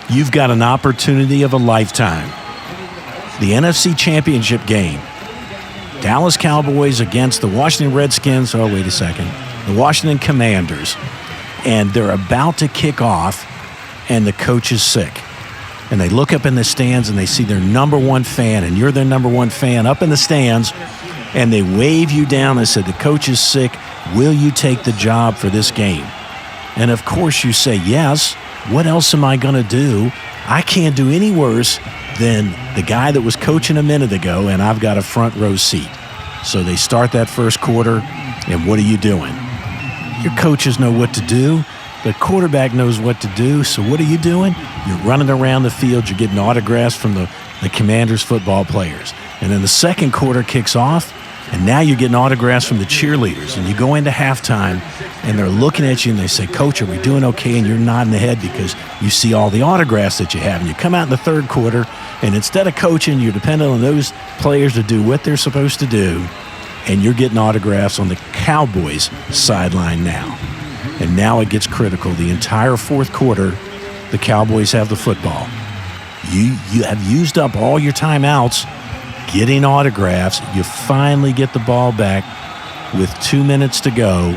you've got an opportunity of a lifetime. The NFC Championship game. Dallas Cowboys against the Washington Redskins. Oh, wait a second. The Washington Commanders. And they're about to kick off, and the coach is sick. And they look up in the stands, and they see their number one fan, and you're their number one fan up in the stands, and they wave you down and say, the coach is sick. Will you take the job for this game? And, of course, you say, yes. What else am I going to do? I can't do any worse than the guy that was coaching a minute ago, and I've got a front row seat. So they start that first quarter, and what are you doing? Your coaches know what to do. The quarterback knows what to do. So what are you doing? You're running around the field. You're getting autographs from the Commanders football players. And then the second quarter kicks off, and now you're getting autographs from the cheerleaders. And you go into halftime, and they're looking at you, and they say, Coach, are we doing okay? And you're nodding the head because you see all the autographs that you have. And you come out in the third quarter, and instead of coaching, you're dependent on those players to do what they're supposed to do. And you're getting autographs on the Cowboys sideline now. And now it gets critical. The entire fourth quarter, the Cowboys have the football. You have used up all your timeouts getting autographs. You finally get the ball back with 2 minutes to go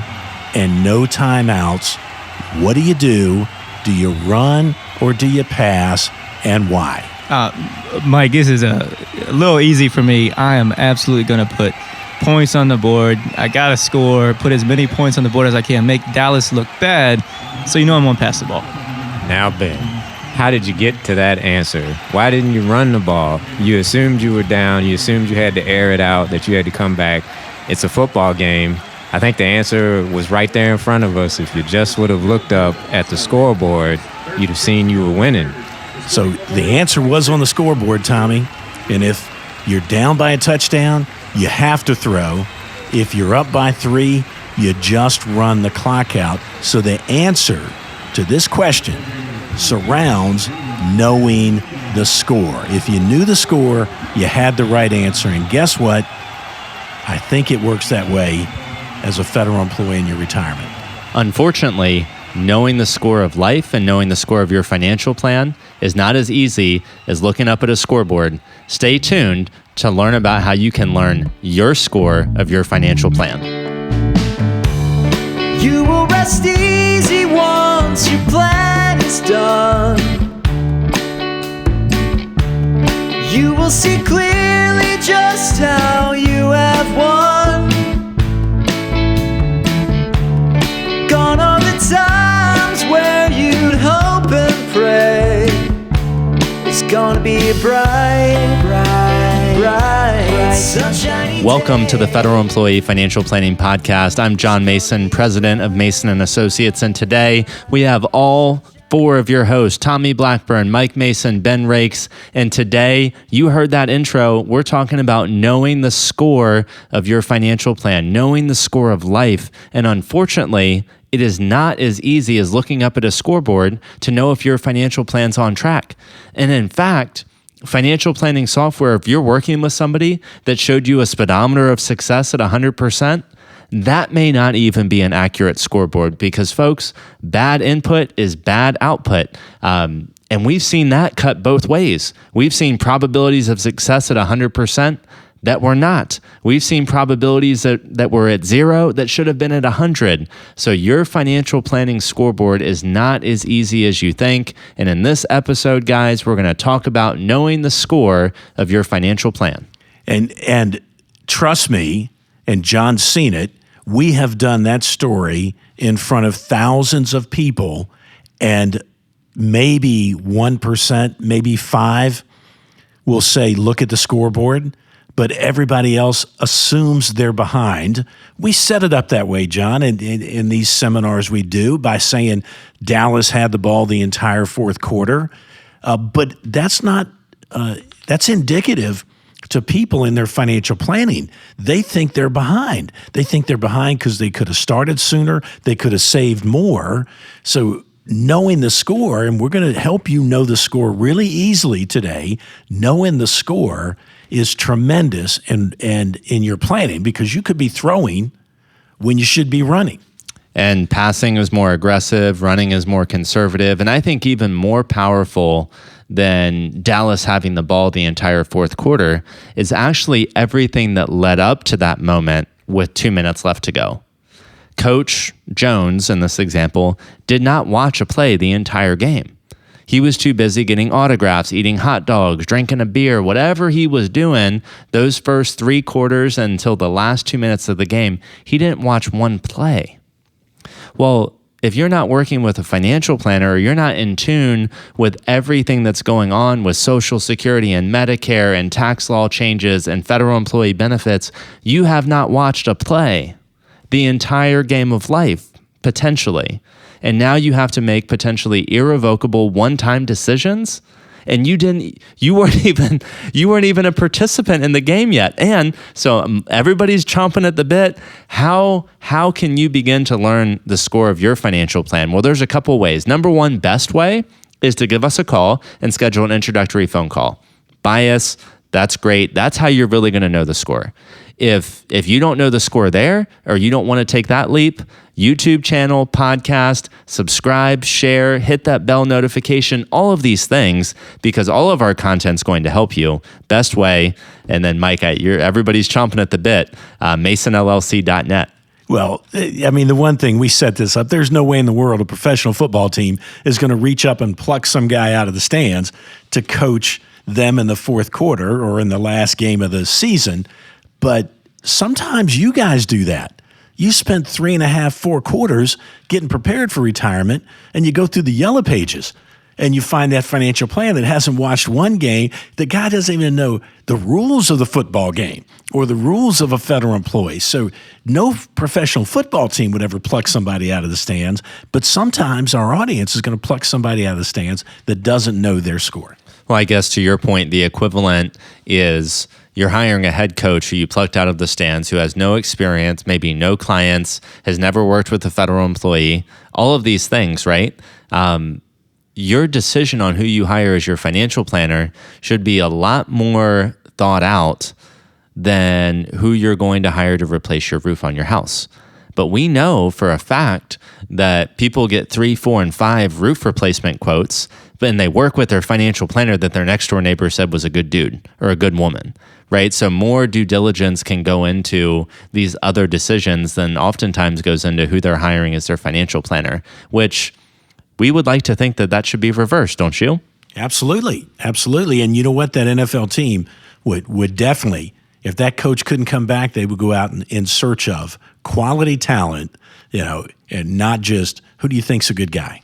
and no timeouts. What do? Do you run or do you pass, and why? Mike, this is a little easy for me. I am absolutely going to put points on the board. I got to score, put as many points on the board as I can, make Dallas look bad, so I'm going to pass the ball. Now, Ben, how did you get to that answer? Why didn't you run the ball? You assumed you were down. You assumed you had to air it out, that you had to come back. It's a football game. I think the answer was right there in front of us. If you just would have looked up at the scoreboard, you'd have seen you were winning. So the answer was on the scoreboard, Tommy. And if you're down by a touchdown, you have to throw. If you're up by 3, you just run the clock out. So the answer to this question surrounds knowing the score. If you knew the score, you had the right answer. And guess what? I think it works that way as a federal employee in your retirement. Unfortunately, knowing the score of life and knowing the score of your financial plan is not as easy as looking up at a scoreboard. Stay tuned to learn about how you can learn your score of your financial plan. You will rest easy once your plan is done. You will see clearly just how you have won. Gone are the times where you'd hope and pray. It's gonna be a bright sunshiny Welcome day. to the Federal Employee Financial Planning Podcast. I'm John Mason, president of Mason & Associates, and today we have all 4 of your hosts, Tommy Blackburn, Mike Mason, Ben Rakes, and today, you heard that intro, we're talking about knowing the score of your financial plan, knowing the score of life, and unfortunately, it is not as easy as looking up at a scoreboard to know if your financial plan's on track. And in fact, financial planning software, if you're working with somebody that showed you a speedometer of success at 100%, that may not even be an accurate scoreboard because, folks, bad input is bad output. And we've seen that cut both ways. We've seen probabilities of success at 100% that were not. We've seen probabilities that were at 0 that should have been at 100. So your financial planning scoreboard is not as easy as you think. And in this episode, guys, we're going to talk about knowing the score of your financial plan. And trust me, and John's seen it, we have done that story in front of thousands of people, and maybe 1%, maybe 5% will say, look at the scoreboard, but everybody else assumes they're behind. We set it up that way, John, in these seminars we do by saying Dallas had the ball the entire fourth quarter. But that's not, that's indicative to people in their financial planning. They think they're behind. They think they're behind because they could have started sooner. They could have saved more. So knowing the score, and we're going to help you know the score really easily today, knowing the score is tremendous and in your planning because you could be throwing when you should be running. And passing is more aggressive, running is more conservative. And I think even more powerful than Dallas having the ball the entire fourth quarter is actually everything that led up to that moment with 2 minutes left to go. Coach Jones, in this example, did not watch a play the entire game. He was too busy getting autographs, eating hot dogs, drinking a beer, whatever he was doing those first 3 quarters until the last 2 minutes of the game. He didn't watch one play. Well, if you're not working with a financial planner or you're not in tune with everything that's going on with Social Security and Medicare and tax law changes and federal employee benefits, you have not watched a play the entire game of life, potentially. And now you have to make potentially irrevocable one-time decisions. And you weren't even a participant in the game yet. And so everybody's chomping at the bit. How can you begin to learn the score of your financial plan? Well, there's a couple ways. Number one, best way is to give us a call and schedule an introductory phone call. Bias, that's great. That's how you're really going to know the score. If you don't know the score there, or you don't want to take that leap, YouTube channel, podcast, subscribe, share, hit that bell notification, all of these things, because all of our content's going to help you. Best way, and then Mike, everybody's chomping at the bit, masonllc.net. Well, I mean, the one thing, we set this up, there's no way in the world a professional football team is going to reach up and pluck some guy out of the stands to coach them in the fourth quarter or in the last game of the season. But sometimes you guys do that. You spent 3.5, 4 quarters getting prepared for retirement, and you go through the yellow pages and you find that financial plan that hasn't watched one game. The guy doesn't even know the rules of the football game or the rules of a federal employee. So no professional football team would ever pluck somebody out of the stands, but sometimes our audience is going to pluck somebody out of the stands that doesn't know their score. Well, I guess to your point, the equivalent is you're hiring a head coach who you plucked out of the stands, who has no experience, maybe no clients, has never worked with a federal employee, all of these things, right? Your decision on who you hire as your financial planner should be a lot more thought out than who you're going to hire to replace your roof on your house. But we know for a fact that people get 3, 4, and 5 roof replacement quotes, and they work with their financial planner that their next door neighbor said was a good dude or a good woman, right? So more due diligence can go into these other decisions than oftentimes goes into who they're hiring as their financial planner, which we would like to think that should be reversed, don't you? Absolutely. Absolutely. And you know what? That NFL team would definitely, if that coach couldn't come back, they would go out in search of quality talent, and not just who do you think's a good guy.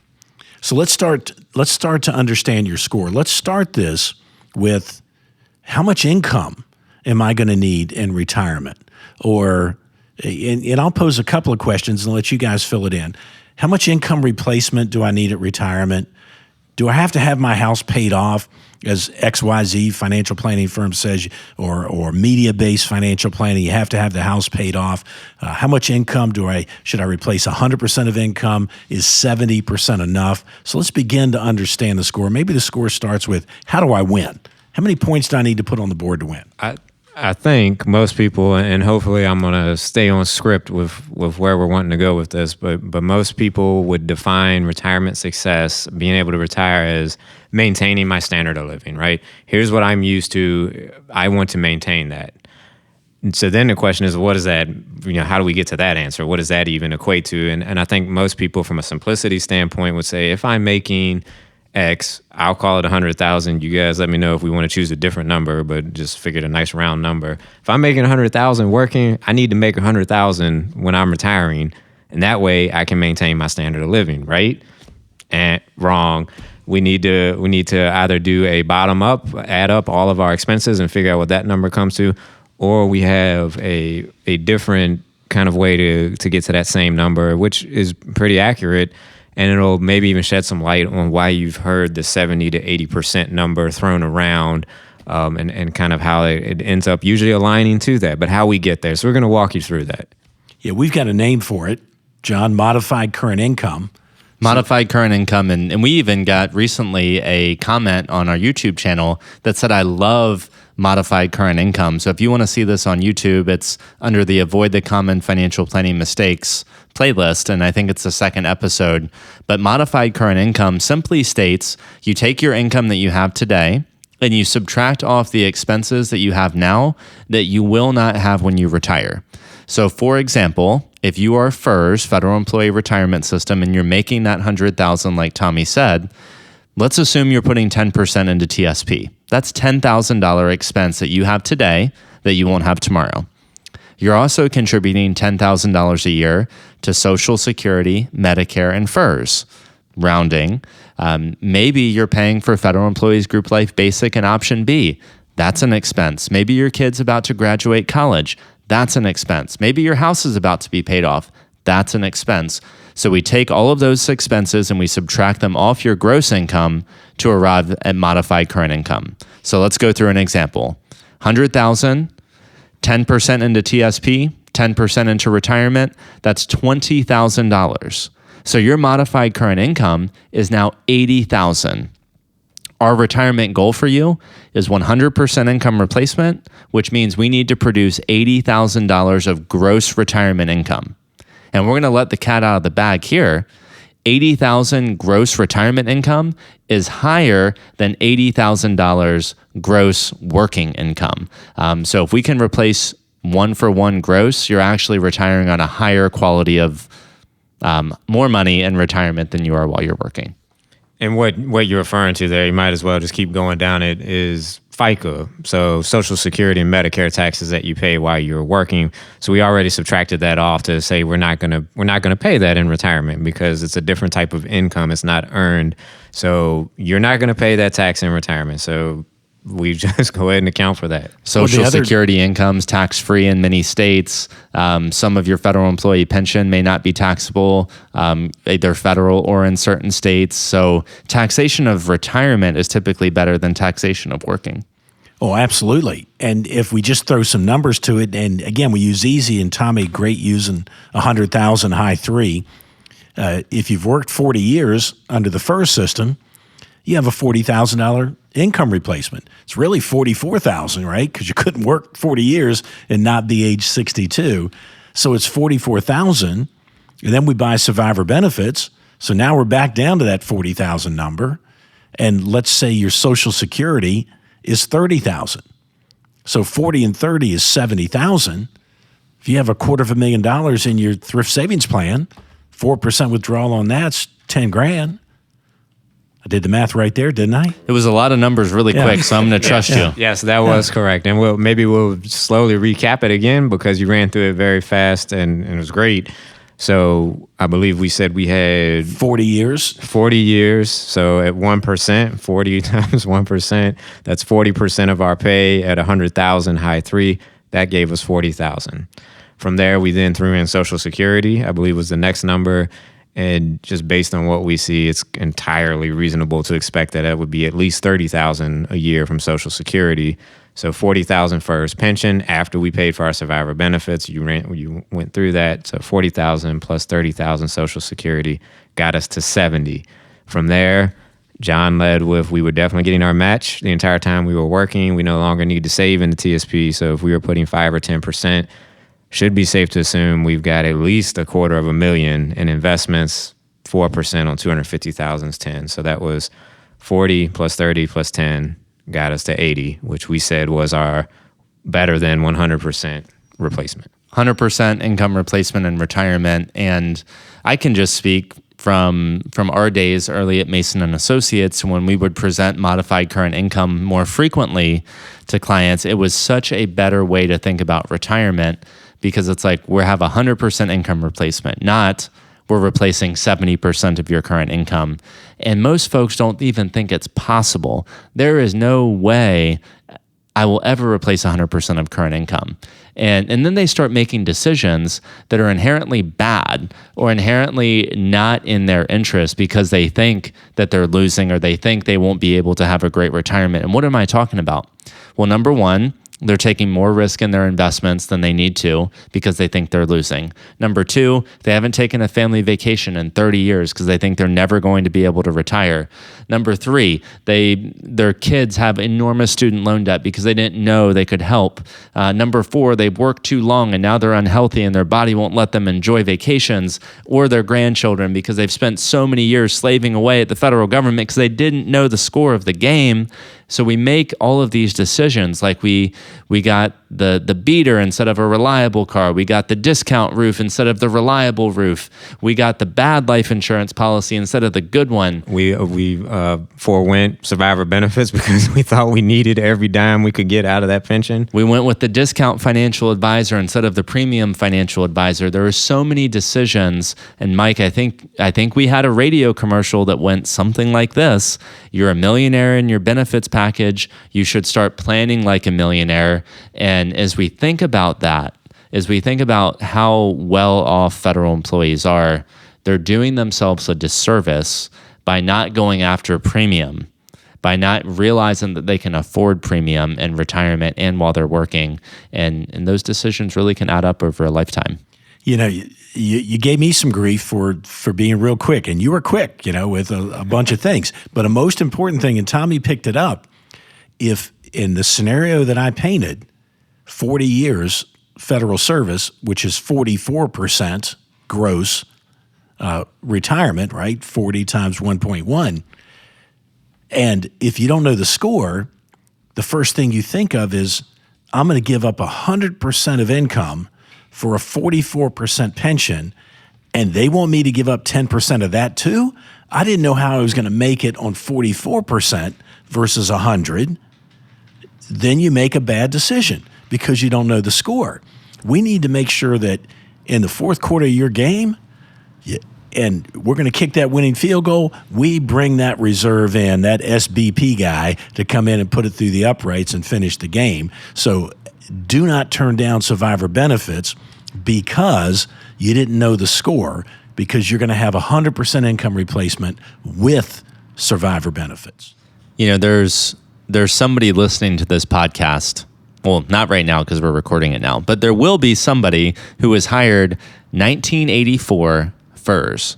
So let's start to understand your score. Let's start this with how much income am I going to need in retirement? And I'll pose a couple of questions and let you guys fill it in. How much income replacement do I need at retirement? Do I have to have my house paid off, as XYZ financial planning firm says, or media-based financial planning? You have to have the house paid off. How much income should I replace 100% of income? Is 70% enough? So let's begin to understand the score. Maybe the score starts with, how do I win? How many points do I need to put on the board to win? I think most people, and hopefully I'm going to stay on script with where we're wanting to go with this, but most people would define retirement success, being able to retire, as maintaining my standard of living, right? Here's what I'm used to. I want to maintain that. And so then the question is, what is that, how do we get to that answer? What does that even equate to? And I think most people from a simplicity standpoint would say, if I'm making X, I'll call it 100,000. You guys let me know if we want to choose a different number, but just figured a nice round number. If I'm making 100,000 working, I need to make 100,000 when I'm retiring, and that way I can maintain my standard of living, right? And wrong. We need to either do a bottom up, add up all of our expenses and figure out what that number comes to, or we have a different kind of way to get to that same number, which is pretty accurate. And it'll maybe even shed some light on why you've heard the 70 to 80% number thrown around, and kind of how it ends up usually aligning to that, but how we get there. So we're going to walk you through that. Yeah, we've got a name for it, John, modified current income. Modified current income. And we even got recently a comment on our YouTube channel that said, I love modified current income. So if you want to see this on YouTube, it's under the Avoid the Common Financial Planning Mistakes playlist, and I think it's the second episode. But modified current income simply states you take your income that you have today and you subtract off the expenses that you have now that you will not have when you retire. So for example, if you are FERS, Federal Employee Retirement System, and you're making that $100,000 like Tommy said, let's assume you're putting 10% into TSP. That's $10,000 expense that you have today that you won't have tomorrow. You're also contributing $10,000 a year to Social Security, Medicare, and FERS. Rounding. Maybe you're paying for Federal Employees Group Life Basic and Option B. That's an expense. Maybe your kid's about to graduate college. That's an expense. Maybe your house is about to be paid off. That's an expense. So we take all of those expenses and we subtract them off your gross income to arrive at modified current income. So let's go through an example. 100,000, 10% into TSP, 10% into retirement, that's $20,000. So your modified current income is now $80,000. Our retirement goal for you is 100% income replacement, which means we need to produce $80,000 of gross retirement income. And we're going to let the cat out of the bag here. 80,000 gross retirement income is higher than $80,000 gross working income. So if we can replace 1-for-1 gross, you're actually retiring on a higher quality of more money in retirement than you are while you're working. And what you're referring to there, you might as well just keep going down it, is FICA. So Social Security and Medicare taxes that you pay while you're working. So we already subtracted that off to say we're not gonna pay that in retirement because it's a different type of income. It's not earned. So you're not gonna pay that tax in retirement. So we just go ahead and account for that. Social Security income's tax-free in many states. Some of your federal employee pension may not be taxable, either federal or in certain states. So taxation of retirement is typically better than taxation of working. Oh, absolutely. And if we just throw some numbers to it, and again, we use easy, and Tommy, great using 100,000 high 3. If you've worked 40 years under the FERS system, you have a $40,000 income replacement. It's really $44,000, right? Because you couldn't work 40 years and not be age 62. So it's $44,000, and then we buy survivor benefits. So now we're back down to that $40,000 number. And let's say your Social Security is $30,000. So 40 and 30 is $70,000. If you have $250,000 in your thrift savings plan, 4% withdrawal on that's $10,000. I did the math right there, didn't I? It was a lot of numbers really quick, so I'm going to trust you. Yes, that was correct. And we'll slowly recap it again because you ran through it very fast and it was great. So I believe we said we had 40 years. 40 years. So at 1%, 40 times 1%, that's 40% of our pay at 100,000 high 3. That gave us 40,000. From there, we then threw in Social Security, I believe was the next number. And just based on what we see, it's entirely reasonable to expect that it would be at least $30,000 a year from Social Security. So $40,000 first pension after we paid for our survivor benefits. You went through that. So $40,000 plus $30,000 Social Security got us to $70,000. From there, John led with we were definitely getting our match the entire time we were working. We no longer need to save in the TSP. So if we were putting 5 or 10%. Should be safe to assume we've got at least $250,000 in investments. 4% on 250,000 is 10. So that was 40 plus 30 plus 10 got us to 80, which we said was our better than 100% replacement. 100% income replacement in retirement. And I can just speak from our days early at Mason and Associates when we would present modified current income more frequently to clients. It was such a better way to think about retirement because it's like we have 100% income replacement, not we're replacing 70% of your current income. And most folks don't even think it's possible. There is no way I will ever replace 100% of current income. And then they start making decisions that are inherently bad or inherently not in their interest because they think that they're losing or they think they won't be able to have a great retirement. And what am I talking about? Well, number one, They're taking more risk in their investments than they need to because they think they're losing. Number two, they haven't taken a family vacation in 30 years because they think they're never going to be able to retire. Number three, their kids have enormous student loan debt because they didn't know they could help. Number four, they've worked too long and now they're unhealthy and their body won't let them enjoy vacations or their grandchildren because they've spent so many years slaving away at the federal government because they didn't know the score of the game. So we make all of these decisions, like we got the beater instead of a reliable car. We got the discount roof instead of the reliable roof. We got the bad life insurance policy instead of the good one. We forewent survivor benefits because we thought we needed every dime we could get out of that pension. We went with the discount financial advisor instead of the premium financial advisor. There were so many decisions. And Mike, I think we had a radio commercial that went something like this. You're a millionaire in your benefits package. You should start planning like a millionaire. And as we think about that, as we think about how well off federal employees are, they're doing themselves a disservice by not going after premium, by not realizing that they can afford premium and retirement and while they're working. And those decisions really can add up over a lifetime. You know, you gave me some grief for being real quick, and you were quick, with a bunch of things. But a most important thing, and Tommy picked it up, if in the scenario that I painted, 40 years federal service, which is 44% gross retirement, right? 40 times 1.1. And if you don't know the score, the first thing you think of is, I'm going to give up 100% of income for a 44% pension, and they want me to give up 10% of that too? I didn't know how I was going to make it on 44% versus 100. Then you make a bad decision because you don't know the score. We need to make sure that in the fourth quarter of your game, and we're going to kick that winning field goal, we bring that reserve in, that SBP guy, to come in and put it through the uprights and finish the game. So do not turn down survivor benefits because you didn't know the score, because you're going to have 100% income replacement with survivor benefits. There's somebody listening to this podcast. Well, not right now because we're recording it now, but there will be somebody who was hired 1984 FERS.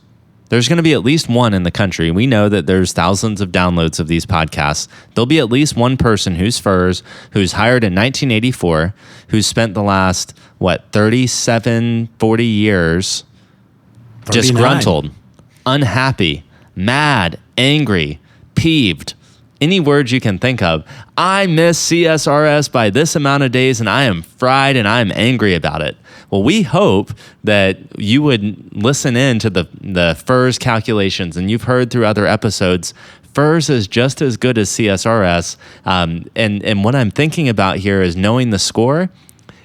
There's going to be at least one in the country. We know that there's thousands of downloads of these podcasts. There'll be at least one person who's FERS, who's hired in 1984, who's spent the last, 37, 40 years 39. disgruntled, unhappy, mad, angry, peeved. Any words you can think of. I miss CSRS by this amount of days, and I am fried and I am angry about it. Well, we hope that you would listen in to the FERS calculations, and you've heard through other episodes, FERS is just as good as CSRS. And what I'm thinking about here is knowing the score.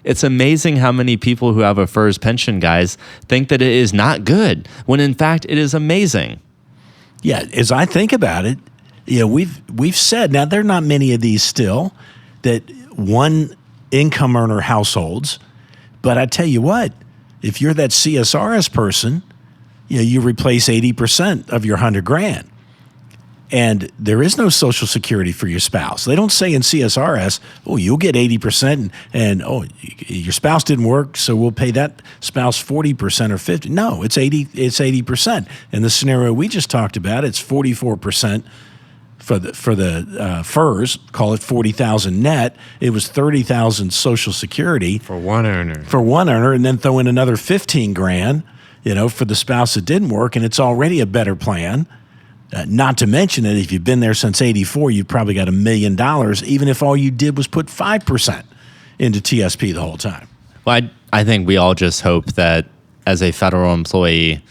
It's amazing how many people who have a FERS pension, guys, think that it is not good, when in fact it is amazing. Yeah, as I think about it, we've said, now there are not many of these still, that one income earner households, but I tell you what, if you're that CSRS person, you replace 80% of your $100,000. And there is no Social Security for your spouse. They don't say in CSRS, you'll get 80% and your spouse didn't work, so we'll pay that spouse 40% or 50%. No, it's 80%. In the scenario we just talked about, it's 44% for the FERS, call it 40,000 net. It was 30,000 Social Security For one earner, and then throw in another $15,000, for the spouse that didn't work, and it's already a better plan. Not to mention that if you've been there since '84, you've probably got $1 million, even if all you did was put 5% into TSP the whole time. Well, I think we all just hope that as a federal employee,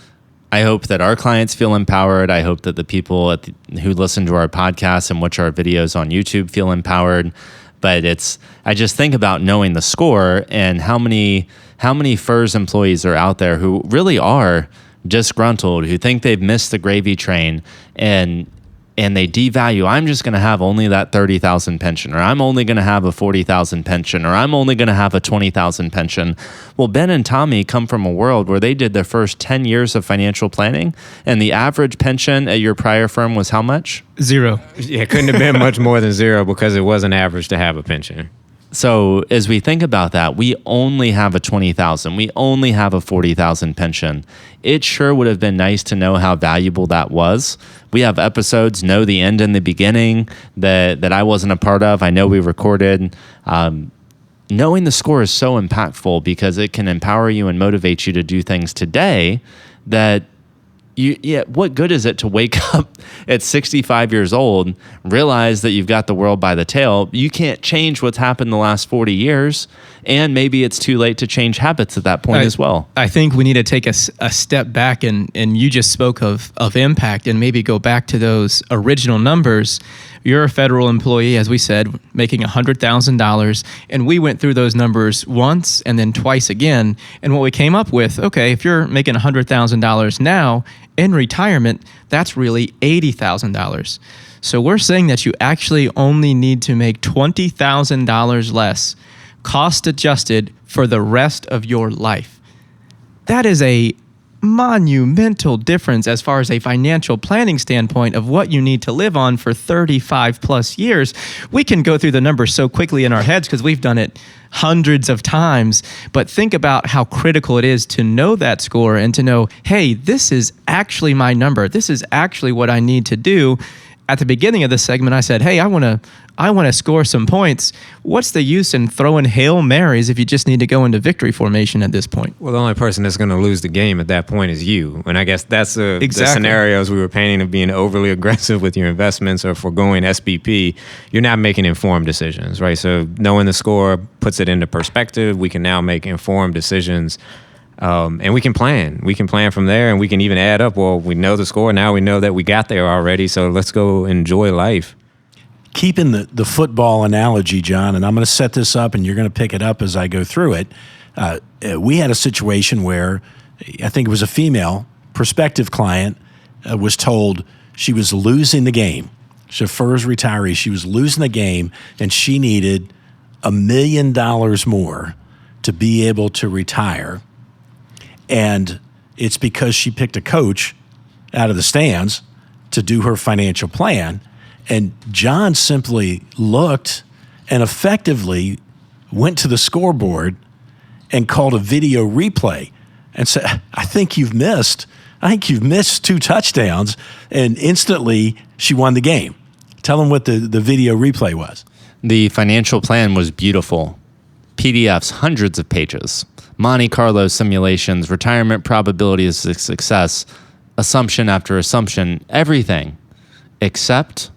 I hope that our clients feel empowered. I hope that the people who listen to our podcasts and watch our videos on YouTube feel empowered. But I just think about knowing the score and how many FERS employees are out there who really are disgruntled, who think they've missed the gravy train, and they devalue. I'm just going to have only that 30,000 pension, or I'm only going to have a 40,000 pension, or I'm only going to have a 20,000 pension. Well, Ben and Tommy come from a world where they did their first 10 years of financial planning, and the average pension at your prior firm was how much? 0. Yeah, it couldn't have been much more than 0 because it wasn't average to have a pension. So as we think about that, we only have a 20,000. We only have a 40,000 pension. It sure would have been nice to know how valuable that was. We have episodes, Know the End and the Beginning, that I wasn't a part of. I know we recorded. Knowing the score is so impactful because it can empower you and motivate you to do things today that what good is it to wake up at 65 years old, realize that you've got the world by the tail? You can't change what's happened the last 40 years, and maybe it's too late to change habits at that point as well. I think we need to take a step back, and you just spoke of impact, and maybe go back to those original numbers. You're a federal employee, as we said, making $100,000, and we went through those numbers once and then twice again, and what we came up with, okay, if you're making $100,000 now, in retirement, that's really $80,000. So we're saying that you actually only need to make $20,000 less, cost adjusted, for the rest of your life. That is a monumental difference as far as a financial planning standpoint of what you need to live on for 35 plus years. We can go through the numbers so quickly in our heads because we've done it hundreds of times, but think about how critical it is to know that score and to know, hey, this is actually my number. This is actually what I need to do. At the beginning of the segment, I said, hey, I want to score some points. What's the use in throwing Hail Marys if you just need to go into victory formation at this point? Well, the only person that's going to lose the game at that point is you. And I guess that's the scenarios we were painting of being overly aggressive with your investments or foregoing SBP. You're not making informed decisions, right? So knowing the score puts it into perspective. We can now make informed decisions. And we can plan. We can plan from there, and we can even add up. Well, we know the score. Now we know that we got there already, so let's go enjoy life. Keeping the football analogy, John, and I'm going to set this up, and you're going to pick it up as I go through it. We had a situation where I think it was a female prospective client was told she was losing the game. Chauffeur's retiree. She was losing the game, and she needed $1 million more to be able to retire. And it's because she picked a coach out of the stands to do her financial plan. And John simply looked and effectively went to the scoreboard and called a video replay and said, I think you've missed 2 touchdowns. And instantly she won the game. Tell them what the video replay was. The financial plan was beautiful. PDFs, hundreds of pages. Monte Carlo simulations, retirement probabilities of success, assumption after assumption, everything except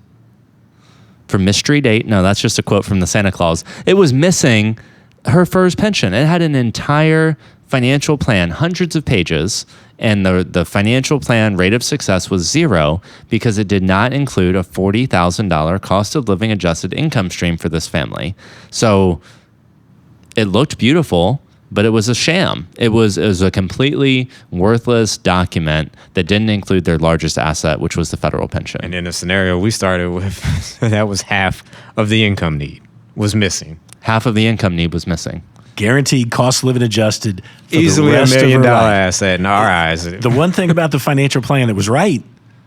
for mystery date. No, that's just a quote from the Santa Claus. It was missing her first pension. It had an entire financial plan, hundreds of pages, and the financial plan rate of success was 0 because it did not include a $40,000 cost of living adjusted income stream for this family. So it looked beautiful, but it was a sham. It was a completely worthless document that didn't include their largest asset, which was the federal pension. And in the scenario we started with, that was half of the income need was missing. Half of the income need was missing. Guaranteed cost of living adjusted for Easily the rest $1 million of her life. asset in our eyes. The one thing about the financial plan that was right,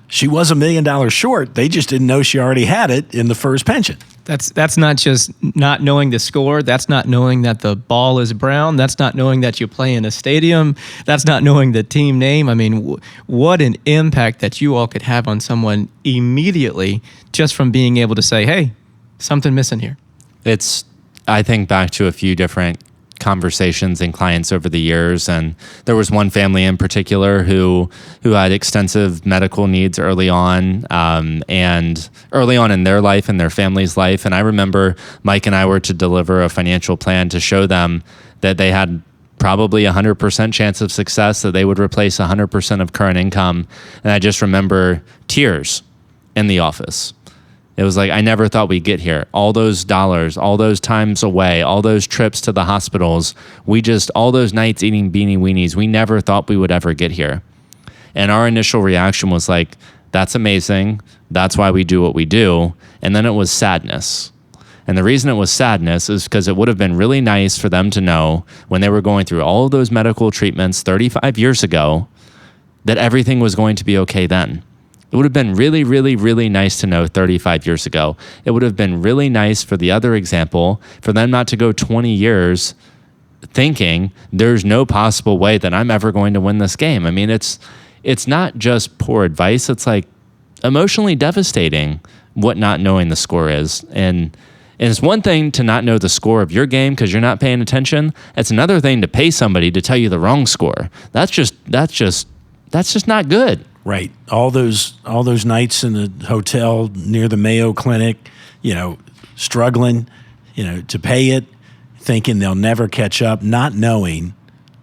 she was $1 million short. They just didn't know she already had it in the first pension. That's not just not knowing the score. That's not knowing that the ball is brown. That's not knowing that you play in a stadium. That's not knowing the team name. I mean, what an impact that you all could have on someone immediately just from being able to say, hey, something missing here. I think back to a few different conversations and clients over the years, and there was one family in particular who had extensive medical needs early on in their life and their family's life. And I remember Mike and I were to deliver a financial plan to show them that they had probably 100% chance of success, that they would replace 100% of current income. And I just remember tears in the office. It was like, I never thought we'd get here. All those dollars, all those times away, all those trips to the hospitals, all those nights eating Beanie Weenies, we never thought we would ever get here. And our initial reaction was like, that's amazing. That's why we do what we do. And then it was sadness. And the reason it was sadness is because it would have been really nice for them to know when they were going through all of those medical treatments 35 years ago that everything was going to be okay then. It would have been really, really, really nice to know 35 years ago. It would have been really nice for the other example, for them not to go 20 years thinking there's no possible way that I'm ever going to win this game. I mean, it's not just poor advice. It's like emotionally devastating what not knowing the score is. And it's one thing to not know the score of your game because you're not paying attention. It's another thing to pay somebody to tell you the wrong score. That's just not good. Right. All those nights in the hotel near the Mayo Clinic, struggling, to pay it, thinking they'll never catch up, not knowing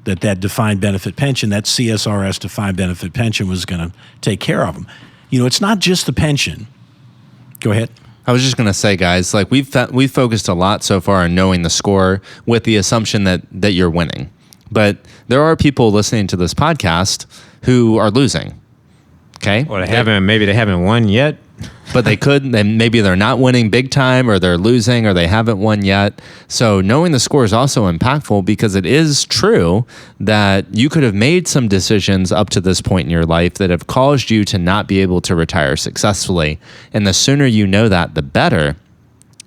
that defined benefit pension, that CSRS defined benefit pension was going to take care of them. It's not just the pension. Go ahead. I was just going to say, guys, like we've focused a lot so far on knowing the score with the assumption that you're winning. But there are people listening to this podcast who are losing. Okay. Well, maybe they haven't won yet. But they could, and maybe they're not winning big time, or they're losing, or they haven't won yet. So knowing the score is also impactful because it is true that you could have made some decisions up to this point in your life that have caused you to not be able to retire successfully. And the sooner you know that, the better.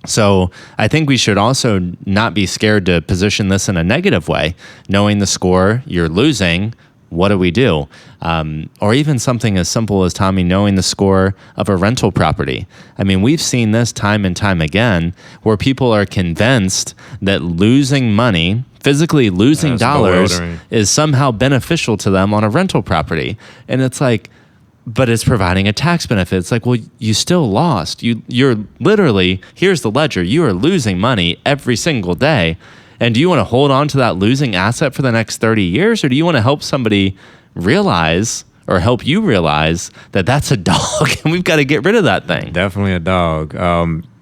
So I think we should also not be scared to position this in a negative way. Knowing the score, you're losing. What do we do? Or even something as simple as, Tommy, knowing the score of a rental property. I mean, we've seen this time and time again where people are convinced that losing money, physically losing dollars, is somehow beneficial to them on a rental property. And it's like, but it's providing a tax benefit. It's like, well, you still lost. You're literally, here's the ledger, you are losing money every single day. And do you want to hold on to that losing asset for the next 30 years? Or do you want to help somebody realize, or help you realize, that that's a dog and we've got to get rid of that thing? Definitely a dog.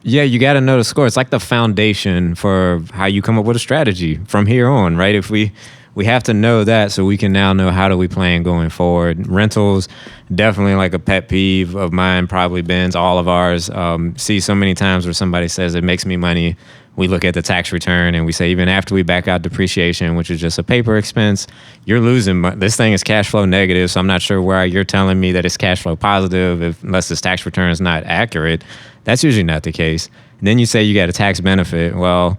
Yeah, you got to know the score. It's like the foundation for how you come up with a strategy from here on, right? If we have to know that so we can now know how do we plan going forward. Rentals, definitely like a pet peeve of mine, probably Ben's, all of ours. See so many times where somebody says it makes me money. We look at the tax return and we say, even after we back out depreciation, which is just a paper expense, you're losing. This thing is cash flow negative, so I'm not sure why you're telling me that it's cash flow positive unless this tax return is not accurate. That's usually not the case. And then you say you got a tax benefit. Well,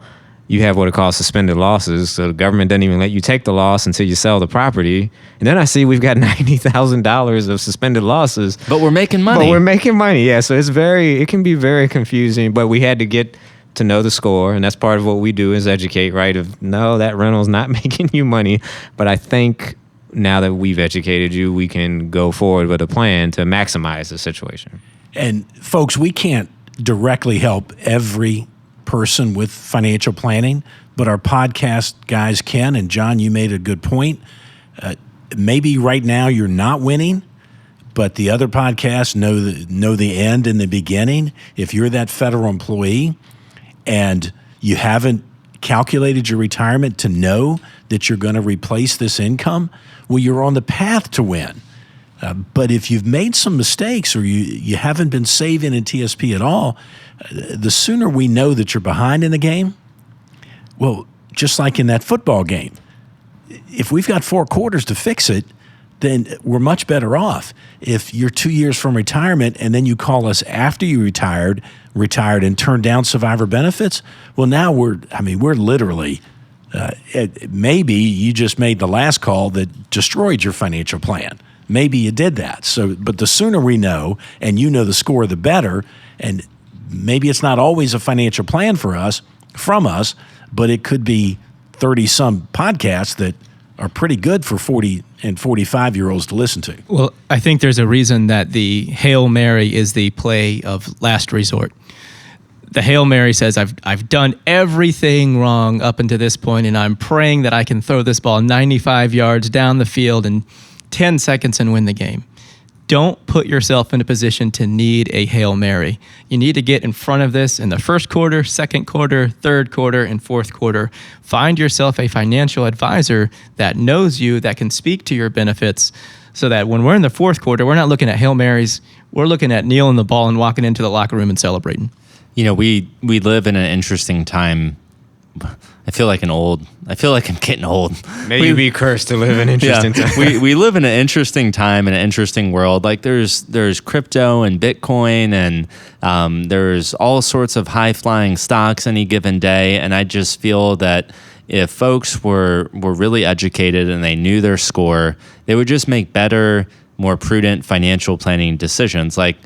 you have what are called suspended losses, so the government doesn't even let you take the loss until you sell the property. And then I see we've got $90,000 of suspended losses. But we're making money. Yeah, so it can be very confusing, but we had to get to know the score, and that's part of what we do is educate, right? No, that rental's not making you money, but I think now that we've educated you, we can go forward with a plan to maximize the situation. And folks, we can't directly help every person with financial planning, but our podcast guys can. And John, you made a good point. Maybe right now you're not winning, but the other podcasts know the end and the beginning. If you're that federal employee and you haven't calculated your retirement to know that you're going to replace this income, well, you're on the path to win. But if you've made some mistakes or you haven't been saving in TSP at all, the sooner we know that you're behind in the game, well, just like in that football game, if we've got 4 quarters to fix it, then we're much better off. If you're 2 years from retirement and then you call us after you retired and turned down survivor benefits, well, now we're literally, maybe you just made the last call that destroyed your financial plan. Maybe you did that. So, but the sooner we know, and you know the score, the better. And maybe it's not always a financial plan from us, but it could be 30-some podcasts that are pretty good for 40 and 45-year-olds to listen to. Well, I think there's a reason that the Hail Mary is the play of last resort. The Hail Mary says, I've done everything wrong up until this point, and I'm praying that I can throw this ball 95 yards down the field in 10 seconds and win the game. Don't put yourself in a position to need a Hail Mary. You need to get in front of this in the first quarter, second quarter, third quarter, and fourth quarter. Find yourself a financial advisor that knows you, that can speak to your benefits, so that when we're in the fourth quarter, we're not looking at Hail Marys. We're looking at kneeling the ball and walking into the locker room and celebrating. You know, we live in an interesting time I feel like I'm getting old. May you be cursed to live in interesting times. we live in an interesting time and an interesting world. Like there's crypto and Bitcoin and there's all sorts of high flying stocks any given day. And I just feel that if folks were really educated and they knew their score, they would just make better, more prudent financial planning decisions. Like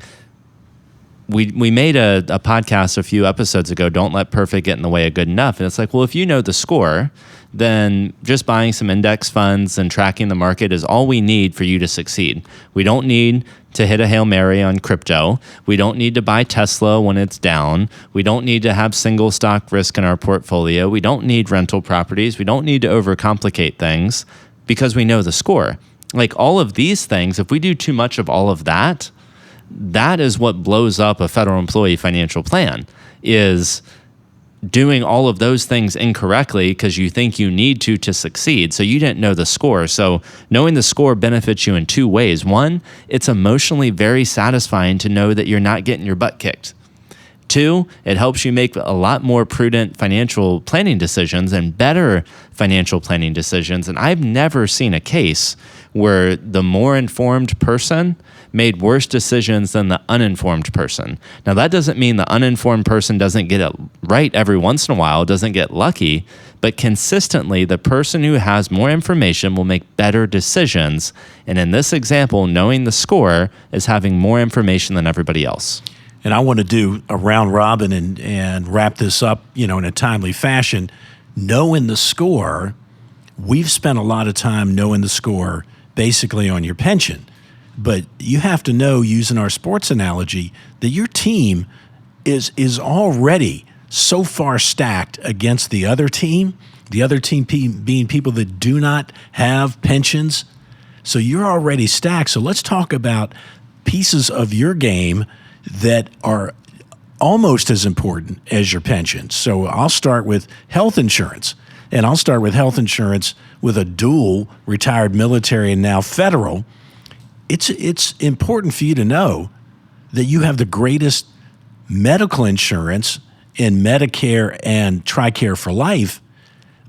we made a podcast a few episodes ago, Don't Let Perfect Get in the Way of Good Enough. And it's like, well, if you know the score, then just buying some index funds and tracking the market is all we need for you to succeed. We don't need to hit a Hail Mary on crypto. We don't need to buy Tesla when it's down. We don't need to have single stock risk in our portfolio. We don't need rental properties. We don't need to overcomplicate things because we know the score. Like all of these things, if we do too much of all of that, that is what blows up a federal employee financial plan, is doing all of those things incorrectly because you think you need to succeed. So you didn't know the score. So knowing the score benefits you in two ways. One, it's emotionally very satisfying to know that you're not getting your butt kicked. Two, it helps you make a lot more prudent financial planning decisions and better financial planning decisions. And I've never seen a case where the more informed person made worse decisions than the uninformed person. Now, that doesn't mean the uninformed person doesn't get it right every once in a while, doesn't get lucky, but consistently, the person who has more information will make better decisions. And in this example, knowing the score is having more information than everybody else. And I want to do a round robin and wrap this up, in a timely fashion. Knowing the score, we've spent a lot of time knowing the score basically on your pension. But you have to know, using our sports analogy, that your team is already so far stacked against the other team being people that do not have pensions. So you're already stacked. So let's talk about pieces of your game that are almost as important as your pension. So I'll start with health insurance. And I'll start with health insurance with a dual retired military and now federal. It's important for you to know that you have the greatest medical insurance in Medicare and TRICARE for life,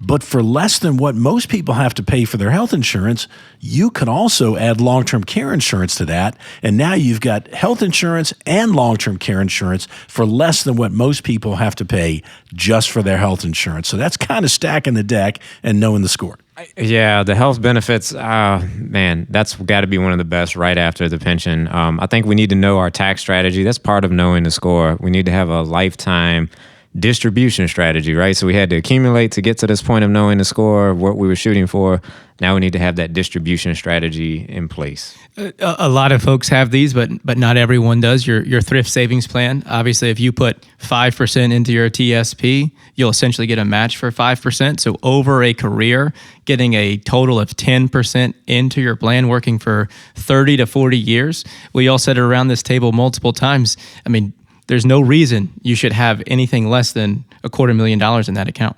but for less than what most people have to pay for their health insurance, you could also add long-term care insurance to that, and now you've got health insurance and long-term care insurance for less than what most people have to pay just for their health insurance. So that's kind of stacking the deck and knowing the score. Yeah, the health benefits, man, that's got to be one of the best right after the pension. I think we need to know our tax strategy. That's part of knowing the score. We need to have a lifetime distribution strategy, right? So we had to accumulate to get to this point of knowing the score, what we were shooting for. Now we need to have that distribution strategy in place. A lot of folks have these, but not everyone does. Your thrift savings plan, obviously, if you put 5% into your TSP, you'll essentially get a match for 5%. So over a career, getting a total of 10% into your plan, working for 30 to 40 years. We all said it around this table multiple times. I mean, there's no reason you should have anything less than $250,000 in that account.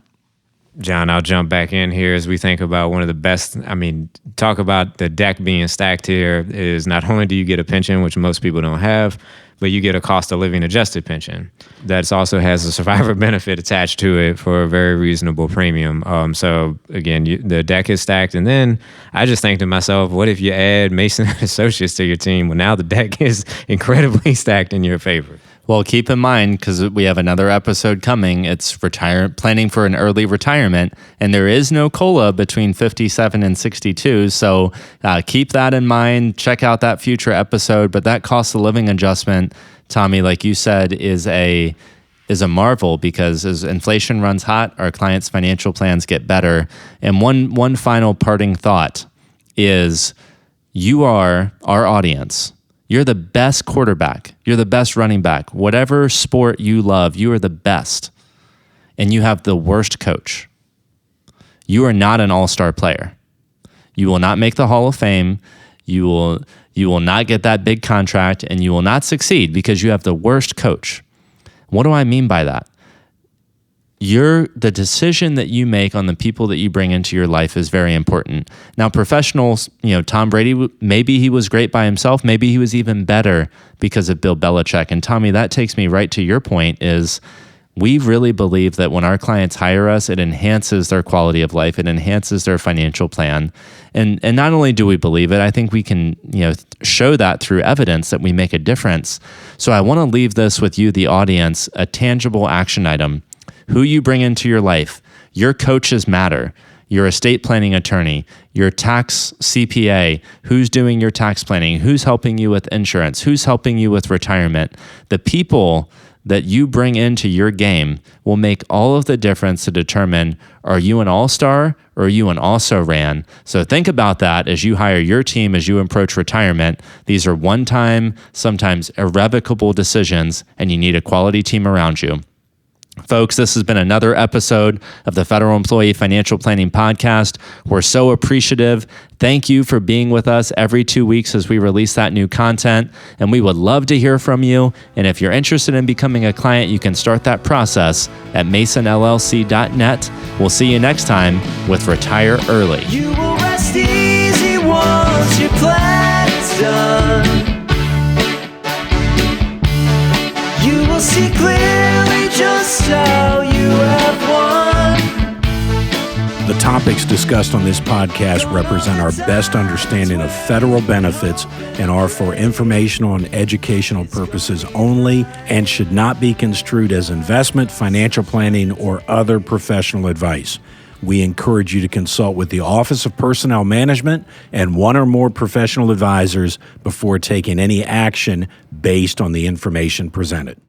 John, I'll jump back in here as we think about one of the best. I mean, talk about the deck being stacked here is not only do you get a pension, which most people don't have, but you get a cost of living adjusted pension that also has a survivor benefit attached to it for a very reasonable premium. So again, the deck is stacked. And then I just think to myself, what if you add Mason and Associates to your team? Well, now the deck is incredibly stacked in your favor. Well, keep in mind, because we have another episode coming, it's planning for an early retirement, and there is no COLA between 57 and 62, so keep that in mind. Check out that future episode, but that cost of living adjustment, Tommy, like you said, is a marvel, because as inflation runs hot, our clients' financial plans get better. And one final parting thought is, you are our audience. You're the best quarterback. You're the best running back. Whatever sport you love, you are the best. And you have the worst coach. You are not an all-star player. You will not make the Hall of Fame. You will not get that big contract, and you will not succeed because you have the worst coach. What do I mean by that? The decision that you make on the people that you bring into your life is very important. Now, professionals, Tom Brady, maybe he was great by himself. Maybe he was even better because of Bill Belichick. And Tommy, that takes me right to your point is, we really believe that when our clients hire us, it enhances their quality of life, it enhances their financial plan. And not only do we believe it, I think we can, show that through evidence that we make a difference. So I want to leave this with you, the audience, a tangible action item. Who you bring into your life. Your coaches matter. Your estate planning attorney, your tax CPA, who's doing your tax planning, who's helping you with insurance, who's helping you with retirement. The people that you bring into your game will make all of the difference to determine, are you an all-star or are you an also-ran? So think about that as you hire your team, as you approach retirement. These are one-time, sometimes irrevocable decisions, and you need a quality team around you. Folks, this has been another episode of the Federal Employee Financial Planning Podcast. We're so appreciative. Thank you for being with us every 2 weeks as we release that new content. And we would love to hear from you. And if you're interested in becoming a client, you can start that process at masonllc.net. We'll see you next time with Retire Early. You will rest easy once your plan is done. You will see clearly just how you have won. The topics discussed on this podcast represent our best understanding of federal benefits and are for informational and educational purposes only and should not be construed as investment, financial planning, or other professional advice. We encourage you to consult with the Office of Personnel Management and one or more professional advisors before taking any action based on the information presented.